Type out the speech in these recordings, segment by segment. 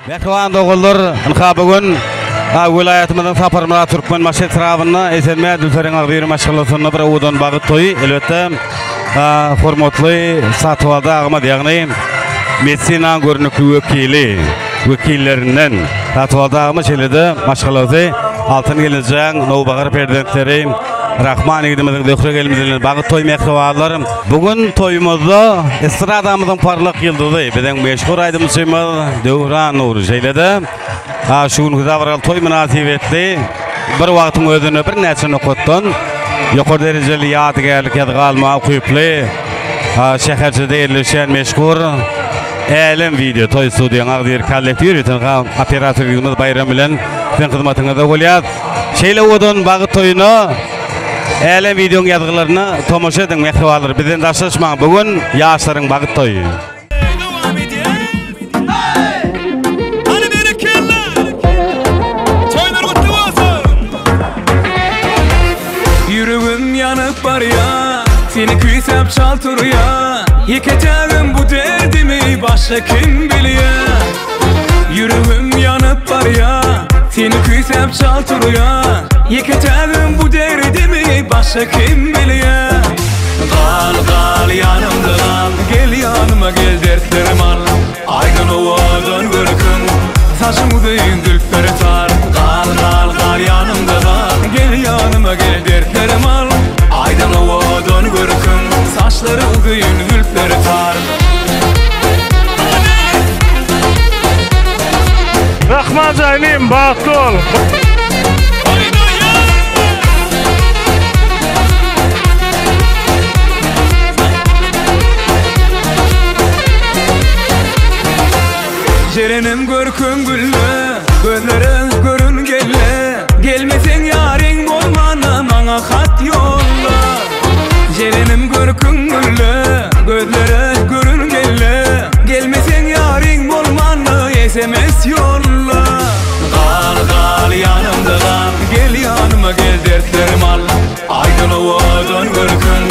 Mehriban dogullar, inha bugün vilayatimizin Saparmala Türkmen maşet sırabına esenme dülferin ağır maşgalasyny bir udan bagyt toy elbette hormatly satwada agma diýagny medisina görnükli wekillerinden satwada agma şeýlede maşgalasy altyn gelenjek Nowbagar prezidentleri Rahman egdimizin dökre gelmizden bagyt toy mehribanlarym bugün toýumuzda estradamyzyň parlak ýyldyzy bilen meşhur aýdymçymyz Döwran Nuri şeýlede şu gün zawaral toy münasibetli bir wagtyň özüne bir näçe nokotdan ýokary derejeli ýadygärlik ýadgalma okuyply şäherçede ýerleşen meşhur Elem video toy studiýaň agdyr kollektiw ýönetim operatorymyz Bayram bilen sen hyzmatyňyzda bolýar. Şeýle odan bagyt toýuny Elem videoň ýadgylaryny tomoşa ediň mehribanlar. Bizden daşlaşmaň bugün ýaşlaryň bagyt toýu. Yüreğim yanıp var ya, seni küysep çaltır ya. Yekeceğim bu derdimi başka kim biliyor? Yüreğim yanıp var ya, seni küysep çaltır ya. Yekeceğim bu derdimi başka kim biliyor? Kal kal yanımda kal, gel yanıma gel dertlerim al. Aydın ovadan görkün, saçımı değin dülkleri tar. Kal kal kal yanımda kal, gel yanıma gel dertlerim al. Aydın ovadan görkün, saçları ıgıyın hülpleri tar. Rahman Zaynim, baktı ol. Jelenim görkün gülle, gözlerin görün gelle. Gelmesen yarin bolmana, mana hat yolla. Jelenim görkün gülle, gözlerin görün gelle. Gelmesen yarin bolmana, SMS yolla. Kal kal yanımda kal, gel yanıma gel dertlerim al. Aydın ovadan görkün,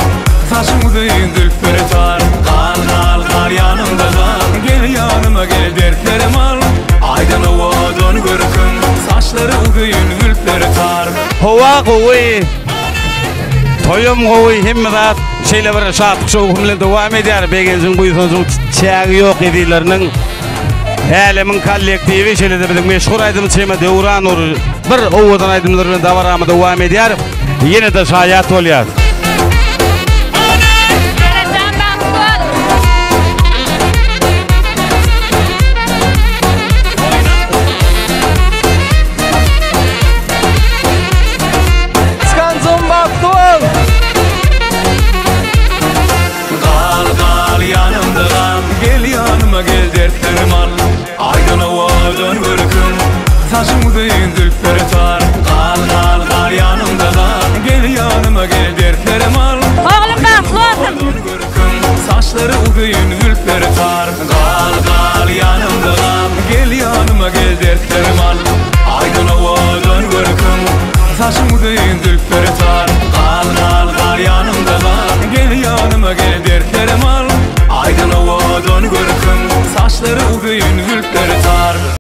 saçımı değin dülkleri tar. Kal kal kal yanımda kal, gel yanıma gel dertlerim al. Aydın ovadan görkün, saçları ıgıyın hülpleri tar. Hova gowy, toyum gowy hemmedat şeýle bir şatlyk şow bilen dowam edýär. Begensiň bu ýylyň çägi ýok edileriniň Elemin kollektiwi şeýle bilen meşhur aýdymçy Döwran Nuri bir owadan aýdymlar bilen dowam edýär. Ýene de şaýat bolýar. Gel dertlerim al, aydın ovadan görkün, saçımı değin dülkleri tar. Kal kal kal yanımda kal, gel yanıma gel dertlerim al. Oğlum baklı olsun. Saçları ıgıyın hülpleri tar. Kal kal yanımda kal, gel yanıma gel dertlerim al. Aydın ovadan görkün, saçımı değin dülkleri tar. Kal kal kal yanımda kal, gel yanıma gel dertlerim al. Aydın ovadan görkün, saçları ıgıyın hülpleri tar.